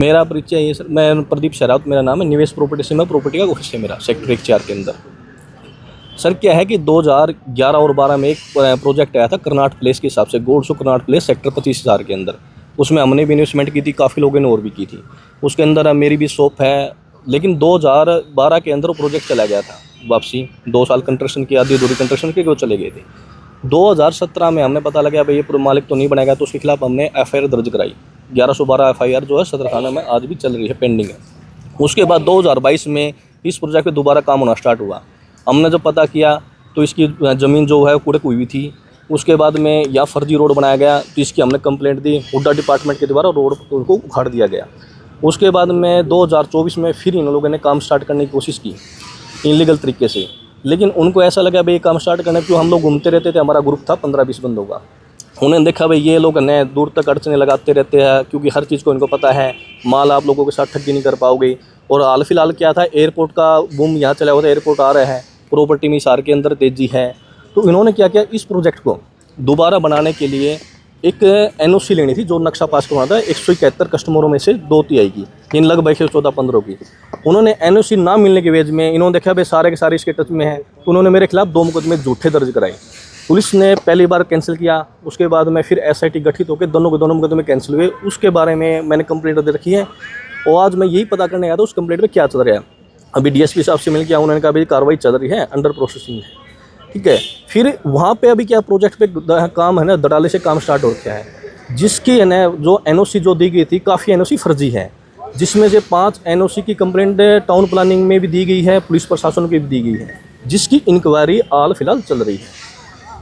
मेरा परिचय ये सर, मैं प्रदीप शरावत मेरा नाम है। निवेश प्रॉपर्टी से मैं प्रॉपर्टी का ऑफिस है मेरा सेक्टर 1/4 के अंदर। सर क्या है कि 2011 और 12 में एक प्रोजेक्ट आया था करनाट प्लेस के हिसाब से, gold so Connaught place sector 25,000 के अंदर। उसमें हमने भी इन्वेस्टमेंट की थी, काफ़ी लोगों ने और भी की थी। उसके अंदर मेरी भी शॉप है, लेकिन 2012 के अंदर वो प्रोजेक्ट चला गया था वापसी। 2 साल कंस्ट्रक्शन की, आधी अधूरी कंस्ट्रक्शन की, वो चले गए थे। 2017 में हमने पता लगा भाई ये मालिक तो नहीं बनेगा, तो उसके खिलाफ हमने FIR दर्ज कराई। 1112 FIR जो है सदर थाना में आज भी चल रही है, पेंडिंग है। उसके बाद 2022 में इस प्रोजेक्ट पे दोबारा काम होना स्टार्ट हुआ। हमने जब पता किया तो इसकी ज़मीन जो है कुड़क हुई थी। उसके बाद में या फर्जी रोड बनाया गया, तो इसकी हमने कंप्लेंट दी। हुड्डा डिपार्टमेंट के द्वारा रोड को उखाड़ दिया गया। उसके बाद में 2024 में फिर इन लोगों ने काम स्टार्ट करने की कोशिश की इनलीगल तरीके से, लेकिन उनको ऐसा लगा भाई काम स्टार्ट करने क्यों। हम लोग घूमते रहते थे, हमारा ग्रुप था 15-20 बंदों का। उन्होंने देखा भाई ये लोग नए दूर तक अड़चने लगाते रहते हैं, क्योंकि हर चीज़ को इनको पता है, माल आप लोगों के साथ ठगी नहीं कर पाओगे। और हाल फिलहाल क्या था, एयरपोर्ट का बूम यहाँ चला हुआ था, एयरपोर्ट आ रहा है, प्रॉपर्टी में हिसार के अंदर तेज़ी है। तो इन्होंने क्या किया, इस प्रोजेक्ट को दोबारा बनाने के लिए एक NOC लेनी थी, जो नक्शा पास करवाना था। 171 कस्टमरों में से 2 तिहाई की, इन लगभग 14-15 की। उन्होंने NOC ना मिलने के वेज में इन्होंने देखा भाई सारे के सारे इसके टच में हैं, तो उन्होंने मेरे खिलाफ 2 मुकदमे झूठे दर्ज कराए। पुलिस ने पहली बार कैंसिल किया, उसके बाद में फिर SIT गठित होकर दोनों के दोनों मुकदमे कैंसिल हुए। उसके बारे में मैंने कंप्लेंट दे रखी है, और आज मैं यही पता करने आया था उस कंप्लेंट में क्या चल रहा है। अभी DSP साहब से मिल के उन्होंने कहा भाई कार्रवाई चल रही है, अंडर प्रोसेसिंग है, ठीक है। फिर वहाँ पे अभी क्या प्रोजेक्ट पे काम है ना, दड़ाले से काम स्टार्ट हो गया है, जिसकी है ना जो NOC जो दी गई थी, काफ़ी NOC फर्जी है, जिसमें से 5 NOC की कंप्लेंट टाउन प्लानिंग में भी दी गई है, पुलिस प्रशासन की भी दी गई है, जिसकी इंक्वायरी हाल फिलहाल चल रही है।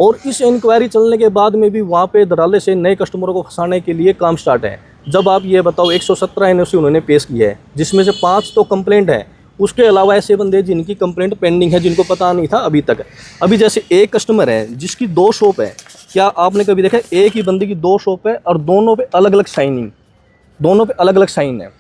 और इस इंक्वायरी चलने के बाद में भी वहाँ पे दलाले से नए कस्टमरों को फंसाने के लिए काम स्टार्ट है। जब आप ये बताओ 117 NOC उन्होंने पेश की है, जिसमें से 5 तो कंप्लेंट है, उसके अलावा ऐसे बंदे जिनकी कंप्लेंट पेंडिंग है, जिनको पता नहीं था अभी तक। अभी जैसे एक कस्टमर है जिसकी 2 शॉप है, क्या आपने कभी देखा एक ही बंदे की 2 शॉप है और दोनों पे अलग अलग साइनिंग, दोनों पे अलग अलग साइन है,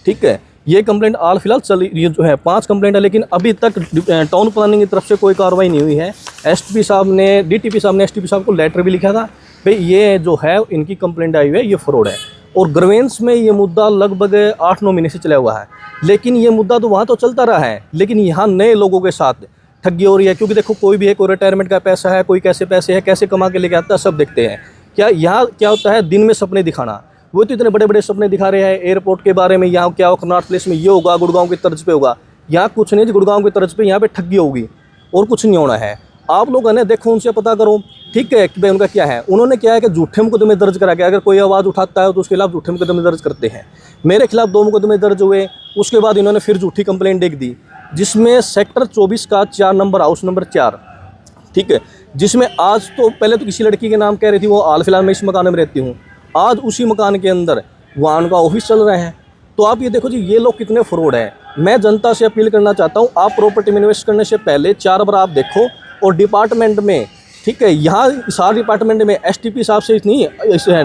ठीक है। ये कंप्लेंट हाल फिलहाल चली, ये जो है 5 कंप्लेंट है, लेकिन अभी तक टाउन प्लानिंग की तरफ से कोई कार्रवाई नहीं हुई है। STP साहब ने, DTP साहब ने STP साहब को लेटर भी लिखा था भाई ये जो है इनकी कंप्लेंट आई हुई है, ये फ्रॉड है। और ग्रवेंस में ये मुद्दा लगभग 8-9 महीने से चला हुआ है, लेकिन ये मुद्दा तो वहाँ तो चलता रहा है, लेकिन यहाँ नए लोगों के साथ ठगी हो रही है। क्योंकि देखो कोई भी है, कोई रिटायरमेंट का पैसा है, कोई कैसे पैसे है, कैसे कमा के लेके आता है, सब देखते हैं। क्या यहाँ क्या होता है, दिन में सपने दिखाना। वो तो इतने बड़े बड़े सपने दिखा रहे हैं एयरपोर्ट के बारे में, यहाँ क्या करनाट प्लेस में ये होगा, गुड़गांव की तर्ज पे होगा। यहाँ कुछ नहीं, गुड़गांव की तर्ज पे यहाँ पे ठगी होगी और कुछ नहीं होना है। आप लोग है ना, देखो उनसे पता करो, ठीक है, कि भाई उनका क्या है। उन्होंने क्या है कि झूठे मुकदमे दर्ज करा के, अगर कोई आवाज़ उठाता है तो उसके खिलाफ झूठे मुकदमे दर्ज करते हैं। मेरे खिलाफ 2 मुकदमे दर्ज हुए, उसके बाद इन्होंने फिर झूठी कंप्लेंट एक दी, जिसमें सेक्टर 24 का 4 नंबर, हाउस नंबर 4, ठीक है, जिसमें आज तो पहले तो किसी लड़की के नाम कह रही थी, वो हाल फिलहाल मैं इस मकान में रहती हूँ, आज उसी मकान के अंदर वहाँ उनका ऑफिस चल रहा है। तो आप ये देखो जी, ये लोग कितने फ्रॉड हैं। मैं जनता से अपील करना चाहता हूँ, आप प्रॉपर्टी में इन्वेस्ट करने से पहले 4 बार आप देखो। और डिपार्टमेंट में, ठीक है, यहाँ सारे डिपार्टमेंट में STP साहब से नहीं,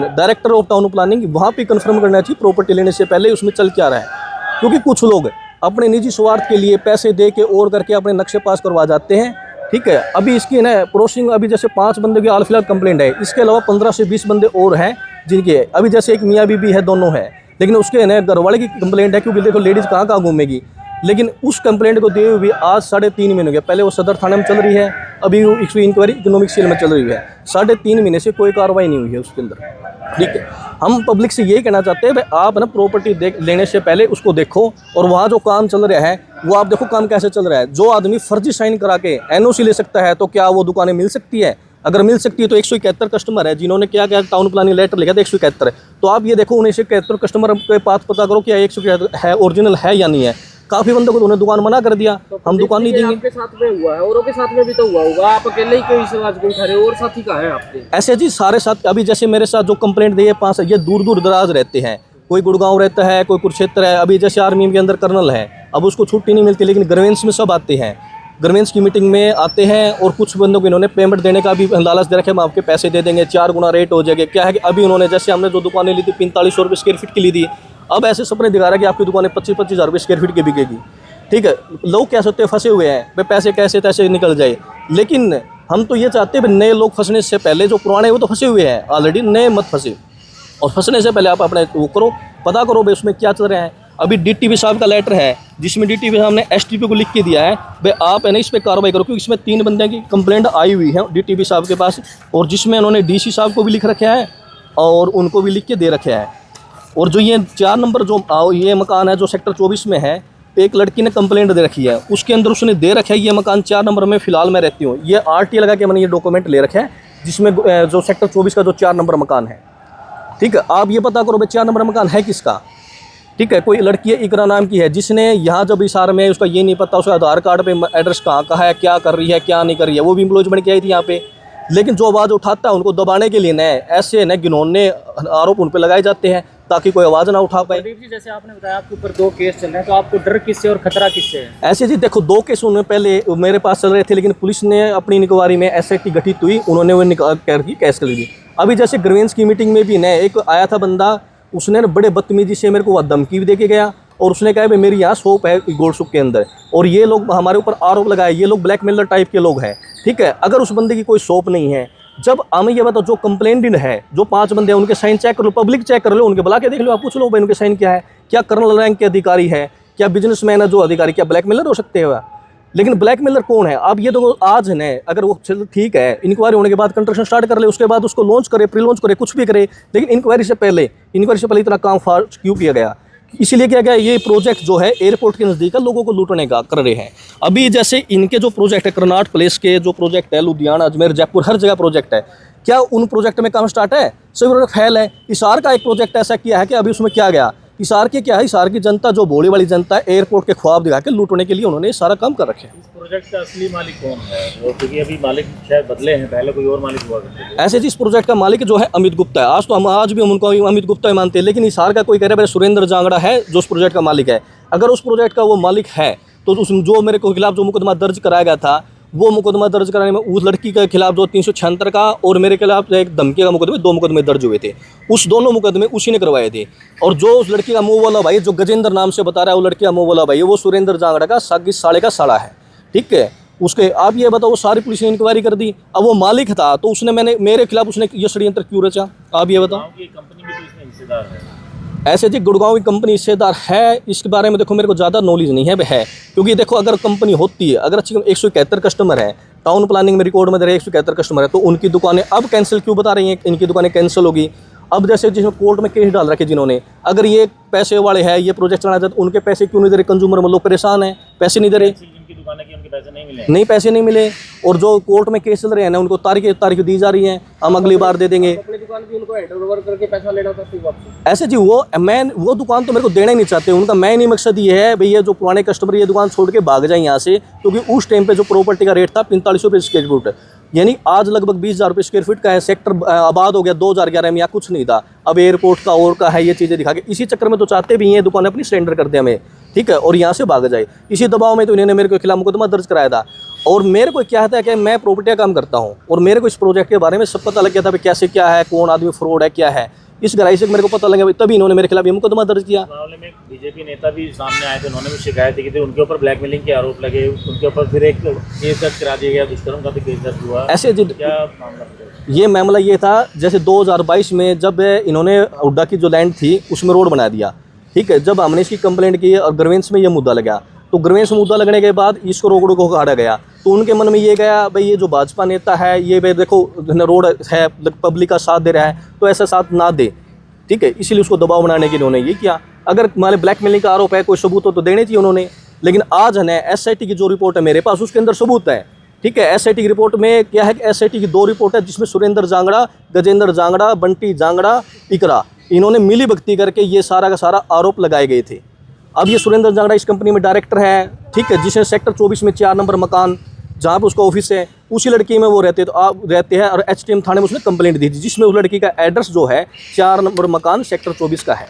डायरेक्टर ऑफ टाउन प्लानिंग, वहाँ पे कंफर्म करना चाहिए प्रॉपर्टी लेने से पहले उसमें चल क्या रहा है। क्योंकि कुछ लोग अपने निजी स्वार्थ के लिए पैसे दे के और करके अपने नक्शे पास करवा जाते हैं, ठीक है। अभी इसकी ना प्रोसेसिंग, अभी जैसे 5 बंदे की हाल फिलहाल कंप्लेंट है, इसके अलावा 15 से 20 बंदे और हैं जिनके, अभी जैसे एक मियाँ बीबी है, दोनों है, लेकिन उसके ना घरवाले की कंप्लेंट है। क्योंकि देखो लेडीज़ कहाँ कहाँ घूमेगी, लेकिन उस कंप्लेंट को दिए हुए आज 3.5 महीने हो गए। पहले वो सदर थाने में चल रही है, अभी वो इंक्वायरी इकोनॉमिक सेल में चल रही है। 3.5 महीने से कोई कार्रवाई नहीं हुई है उसके अंदर, ठीक है। हम पब्लिक से यही कहना चाहते हैं भाई आप ना प्रॉपर्टी लेने से पहले उसको देखो, और वहाँ जो काम चल रहा है वो आप देखो काम कैसे चल रहा है। जो आदमी फर्जी साइन करा के NOC ले सकता है, तो क्या वो दुकानें मिल सकती है? अगर मिल सकती है तो 171 कस्टमर है जिन्होंने क्या क्या टाउन प्लानिंग लेटर लिखा था, 171 है। तो आप ये देखो, उन 171 कस्टमर के पास पता करो क्या 171 है, ओरिजिनल है या नहीं है। काफी बंदों को उन्होंने दुकान मना कर दिया, तो हम दुकान नहीं देंगे। आपके साथ में हुआ है, औरों के साथ में भी तो हुआ होगा, आप अकेले ही कोई समाज को उठा रहे हो, और साथी कहाँ है आपके? ऐसे जी सारे साथ, अभी जैसे मेरे साथ जो कंप्लेंट दिए 5, ये दूर दूर दराज रहते हैं। कोई गुड़गांव रहता है, कोई कुरुक्षेत्र है। अभी जैसे आर्मी के अंदर कर्नल है, अब उसको छुट्टी नहीं मिलती, लेकिन ग्रवेंस में सब आते हैं, ग्रवेंस की मीटिंग में आते हैं। और कुछ बंदों को इन्होंने पेमेंट देने का भी लालच दे रखे, हम आपके पैसे दे देंगे, 4 गुना रेट हो जाएगा। क्या है कि अभी उन्होंने, जैसे हमने जो दुकानें ली थी 4500 रुपये स्क्वायर फीट की ली थी, अब ऐसे सपने दिखा रहा है कि आपकी दुकानें 25-25 हज़ार रुपये स्क्वायर फीट की बिकेगी, ठीक है। लोग क्या सोचते हैं, फंसे हुए हैं भाई, पैसे कैसे तैसे निकल जाए। लेकिन हम तो ये चाहते हैं नए लोग फंसने से पहले, जो पुराने वो तो फंसे हुए हैं ऑलरेडी, नए मत फंसे। और फंसने से पहले आप अपने वो करो, पता करो भाई उसमें क्या चल रहा है। अभी डीटीपी साहब का लेटर है जिसमें डीटीपी साहब ने एसटीपी को लिख के दिया है भाई आप है ना इस पर कार्रवाई करो, क्योंकि इसमें 3 बंदे की कंप्लेंट आई हुई है डीटीपी साहब के पास, और जिसमें उन्होंने डीसी साहब को भी लिख रखा है और उनको भी लिख के दे रखा है। और जो ये 4 नंबर जो ये मकान है जो सेक्टर 24 में है, एक लड़की ने कंप्लेंट दे रखी है, उसके अंदर उसने दे रखा है ये मकान 4 नंबर में फ़िलहाल मैं रहती हूँ। ये आरटीए लगा के मैंने ये डॉक्यूमेंट ले रखा है जिसमें जो सेक्टर 24 का जो 4 नंबर मकान है। ठीक है, आप ये पता करो भाई 4 नंबर मकान है किसका। ठीक है, कोई लड़की है इकरा नाम की है जिसने यहाँ जब इशार में उसका ये नहीं पता उसका आधार कार्ड पे एड्रेस कहाँ का है, क्या कर रही है क्या नहीं कर रही है, वो भी एम्प्लॉयज बन के आई थी यहाँ पे। लेकिन जो आवाज़ उठाता है उनको दबाने के लिए न ऐसे न घिनौने आरोप उन पर लगाए जाते हैं ताकि कोई आवाज़ ना उठा पाए। प्रदीप जी, जैसे आपने बताया आपके ऊपर 2 केस चल रहे हैं, तो आपको डर किससे और खतरा किससे है? ऐसे जी देखो 2 केस उन्होंने पहले मेरे पास चल रहे थे, लेकिन पुलिस ने अपनी इंक्वायरी में एसआईटी गठित हुई, उन्होंने वो करके कैश कर दी। अभी जैसे ग्रीवेंस की मीटिंग में भी न एक आया था बंदा, उसने बड़े बदतमीजी से मेरे को वह धमकी भी दे के गया और उसने कहा भाई मेरी यहाँ शॉप है गोलसुख के अंदर और ये लोग हमारे ऊपर आरोप लगाए, ये लोग ब्लैकमेलर टाइप के लोग हैं। ठीक है, अगर उस बंदे की कोई शॉप नहीं है, जब हमें ये बताओ जो कंप्लेंट है जो 5 बंदे हैं उनके साइन चेक कर लो, पब्लिक चेक कर लो, उनके बुला के देख लो, आप पूछ लो भाई उनके साइन क्या है, क्या कर्नल रैंक के अधिकारी है, क्या बिजनेसमैन है जो अधिकारी, क्या ब्लैकमेलर हो सकते हैं। लेकिन ब्लैकमेलर कौन है? अब ये तो आज है अगर वो चलो ठीक है इंक्वायरी होने के बाद कंस्ट्रक्शन स्टार्ट कर ले, उसके बाद उसको लॉन्च करे, प्री लॉन्च करे, कुछ भी करे, लेकिन इंक्वायरी से पहले इतना काम फास्ट क्यों किया गया? इसीलिए क्या गया ये प्रोजेक्ट जो है एयरपोर्ट के नज़दीक है, लोगों को लूटने का कर रहे हैं। अभी जैसे इनके जो प्रोजेक्ट है करनाट प्लेस के जो प्रोजेक्ट है, लुधियाना अजमेर जयपुर हर जगह प्रोजेक्ट है, क्या उन प्रोजेक्ट में काम स्टार्ट है? सिर्फ फैल है। हिसार का एक प्रोजेक्ट ऐसा किया है कि अभी उसमें क्या गया, हिसार के क्या है, हिसार की जनता जो भोली वाली जनता है एयरपोर्ट के ख्वाब दिखा के लूटने के लिए उन्होंने सारा काम कर रखे हैं। इस प्रोजेक्ट का असली मालिक कौन है? वो क्योंकि अभी मालिक शायद बदले हैं, पहले कोई और मालिक हुआ करते थे। ऐसे जिस प्रोजेक्ट का मालिक जो है अमित गुप्ता है, आज भी हम उनको अमित गुप्ता ही मानते हैं, लेकिन हिसार का कोई कह रहा है सुरेंद्र जांगड़ा है जो उस प्रोजेक्ट का मालिक है। अगर उस प्रोजेक्ट का वो मालिक है तो उस जो मेरे को खिलाफ जो मुकदमा दर्ज कराया गया था, वो मुकदमा दर्ज कराने में उस लड़की के खिलाफ जो 376 का और मेरे खिलाफ एक धमकी का मुकदमे 2 मुकदमे दर्ज हुए थे। उस दोनों मुकदमे उसी ने करवाए थे। और जो उस लड़की का मुँह वाला भाई जो गजेंद्र नाम से बता रहा है, वो लड़की का मुँह वाला भाई वो सुरेंद्र जांगड़ा का साले का साला है। ठीक है, उसके आप ये बताओ, वो सारी पुलिस ने इंक्वायरी कर दी। अब वो मालिक था तो उसने मेरे खिलाफ उसने ये षड्यंत्र क्यों रचा? आप ये बताओ। कंपनी में तो इसमें हिस्सेदार है। ऐसे जी गुड़गांव की कंपनी हिस्सेदार है, इसके बारे में देखो मेरे को ज़्यादा नॉलेज नहीं है क्योंकि देखो अगर कंपनी होती है, अगर अच्छी 171 कस्टमर है, टाउन प्लानिंग में रिकॉर्ड में दे रहे 171 कस्टमर है, तो उनकी दुकानें अब कैंसिल क्यों बता रही हैं? इनकी दुकानें कैंसिल होगी। अब जैसे जिसमें कोर्ट में केस डाल रखे जिन्होंने, अगर ये पैसे वाले हैं, ये प्रोजेक्ट चलाना चाहते, उनके पैसे क्यों नहीं दे रहे? कंज्यूमर लोग परेशान है, पैसे नहीं दे रहे, जिनकी दुकान है कि उनके पैसे नहीं मिले, नहीं पैसे नहीं मिले। और जो कोर्ट में केस चल रहे हैं ना, उनको तारीख दी जा रही है, हम अगली बार दे देंगे। अपनी दुकान भी उनको हैंड ओवर करके पैसा लेना था फिर वापस। ऐसे जी वो दुकान तो मेरे को देना ही नहीं चाहते। उनका मैन ही मकसद ये है भैया जो पुराने कस्टमर ये दुकान छोड़ के भाग जाए यहाँ से, क्योंकि उस टाइम पे जो प्रॉपर्टी का रेट था 45 रुपये स्क्वायर फुट, यानी आज लगभग 20,000 रुपये स्क्वायर फीट का है। सेक्टर आबाद हो गया 2011 में, यहाँ कुछ नहीं था। अब एयरपोर्ट का और का है, ये चीज़ें दिखा के इसी चक्कर में तो चाहते भी हैं दुकान अपनी सरेंडर कर दे हमें। ठीक है, और यहाँ से भाग जाए, इसी दबाव में तो इन्होंने मेरे को खिलाफ मुकदमा दर्ज कराया था। और मेरे को क्या था कि मैं प्रॉपर्टी का काम करता हूँ और मेरे को इस प्रोजेक्ट के बारे में सब पता लग गया था कि कैसे क्या है, कौन आदमी फ्रॉड है, क्या है। इस गहराई से मेरे को पता लगा, तभी इन्होंने मेरे खिलाफ ये मुकदमा दर्ज किया। मामले में बीजेपी नेता भी सामने आए थे, उन्होंने भी शिकायत की थी, उनके ऊपर ब्लैकमेलिंग के आरोप लगे, उनके ऊपर फिर एक केस दर्ज करा दिया गया, दुष्कर्म का भी केस दर्ज हुआ। ऐसे जी क्या मामला था? ये मामला ये था जैसे 2022 में जब इन्होंने हुड्डा की जो लैंड थी उसमें रोड बना दिया। ठीक है, जब हमने इसकी कंप्लेंट की और ग्रीवेंस में ये मुद्दा लगा, तो ग्रीवेंस में मुद्दा लगने के बाद इसको रोड को काटा गया। तो उनके मन में ये गया भाई ये जो भाजपा नेता है, ये भाई देखो रोड है, पब्लिक का साथ दे रहा है, तो ऐसा साथ ना दे। ठीक है, इसीलिए उसको दबाव बनाने के लिए उन्होंने ये किया। अगर हमारे ब्लैकमेलिंग का आरोप है, कोई सबूत हो तो देने चाहिए उन्होंने। लेकिन आज है ना एसआईटी की जो रिपोर्ट है मेरे पास, उसके अंदर सबूत है। ठीक है, एसआईटी की रिपोर्ट में क्या है कि एसआईटी की 2 रिपोर्ट है, जिसमें सुरेंद्र जांगड़ा, गजेंद्र जांगड़ा, बंटी जांगड़ा, इकरा, इन्होंने मिली भगती करके ये सारा का सारा आरोप लगाए गए थे। अब ये सुरेंद्र जांगड़ा इस कंपनी में डायरेक्टर है। ठीक है, जिसने सेक्टर 24 में 4 नंबर मकान जहाँ पे उसका ऑफिस है, उसी लड़की में वो रहते हैं। और एचटीएम थाने में उसने कंप्लेंट दी थी, जिसमें उस लड़की का एड्रेस जो है 4 नंबर मकान सेक्टर 24 का है।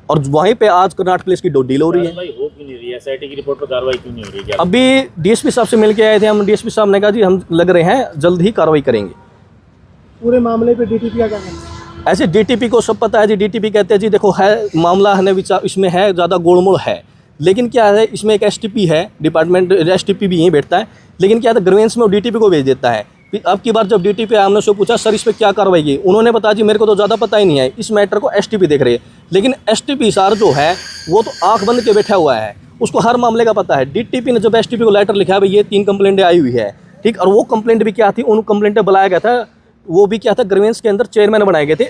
और वहीं पे आज कर्नाटक पुलिस की डील हो रही है। हो क्यों नहीं रही है? एसआईटी की रिपोर्ट पर कार्रवाई क्यों नहीं हो रही है? अभी डीएसपी साहब से मिल के आए थे हम, डीएसपी साहब ने कहा जी हम लग रहे हैं जल्द ही कार्रवाई करेंगे। पूरे मामले पे डीटीपी का क्या कहना है? ऐसे डीटीपी को सब पता है जी। डीटीपी कहते हैं जी देखो है मामला है विचार इसमें है, ज़्यादा गोलमोल है, लेकिन क्या है इसमें एक एसटीपी है, डिपार्टमेंट एसटीपी भी यहीं बैठता है। लेकिन क्या है ग्रीवेंस में वो डीटीपी को भेज देता है अब की बार जब DTP आया, हमने उससे पूछा सर इस पर क्या कार्रवाई की, उन्होंने बताया जी मेरे को तो ज़्यादा पता ही नहीं है, इस मैटर को STP देख रहे हैं। लेकिन STP सर जो है वो तो आंख बंद के बैठा हुआ है, उसको हर मामले का पता है। DTP ने जब STP को लेटर लिखा है भाई ये 3 कंप्लेंटें आई हुई है, ठीक, और वो कंप्लेंट भी क्या थी, उन कंप्लेंटें बुलाया गया था, वो भी क्या था, ग्रीवेंस के अंदर चेयरमैन बनाए गए थे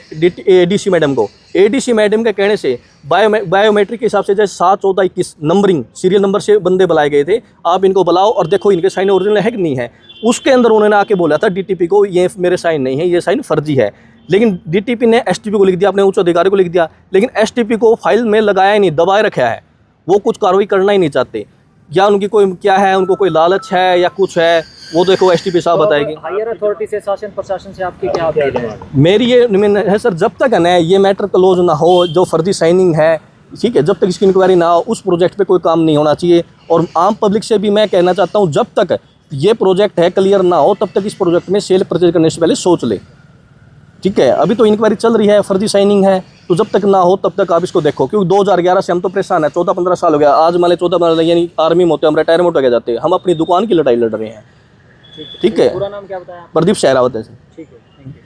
ADC मैडम को। ADC मैडम के कहने से बायोमेट्रिक के हिसाब से जैसे 7, 14, 21 नंबरिंग सीरियल नंबर से बंदे बुलाए गए थे, आप इनको बुलाओ और देखो इनके साइन ओरिजिनल है कि नहीं है। उसके अंदर उन्होंने आके बोला था DTP को ये मेरे साइन नहीं है, ये साइन फर्जी है। लेकिन DTP ने STP को लिख दिया, अपने उच्च अधिकारी को लिख दिया, लेकिन STP को फाइल में लगाया ही नहीं, दबाए रखा है, वो कुछ कार्रवाई करना ही नहीं चाहते। या उनकी कोई क्या है, उनको कोई लालच है या कुछ है, वो देखो STP साहब बताएगी। हायर अथॉरिटी से, शासन प्रशासन से आपकी क्या अपील है? मेरी ये है सर, जब तक है ना ये मैटर क्लोज ना हो, जो फर्जी साइनिंग है, ठीक है, जब तक इसकी इंक्वायरी ना हो, उस प्रोजेक्ट पे कोई काम नहीं होना चाहिए। और आम पब्लिक से भी मैं कहना चाहता हूँ, जब तक ये प्रोजेक्ट है क्लियर ना हो, तब तक इस प्रोजेक्ट में सेल परचेज करने से पहले सोच ले, ठीक है। अभी तो इंक्वायरी चल रही है, फर्जी साइनिंग है, तो जब तक ना हो तब तक आप इसको देखो, क्योंकि 2011 से हम तो परेशान है, 14-15 साल हो गया। आज मान 14-15 यानी आर्मी में होते हम रिटायरमेंट हो जाते हैं, हम अपनी दुकान की लड़ाई लड़ रहे हैं, ठीक है। पूरा नाम क्या बताया? प्रदीप शेरावत है। ठीक है, थैंक यू।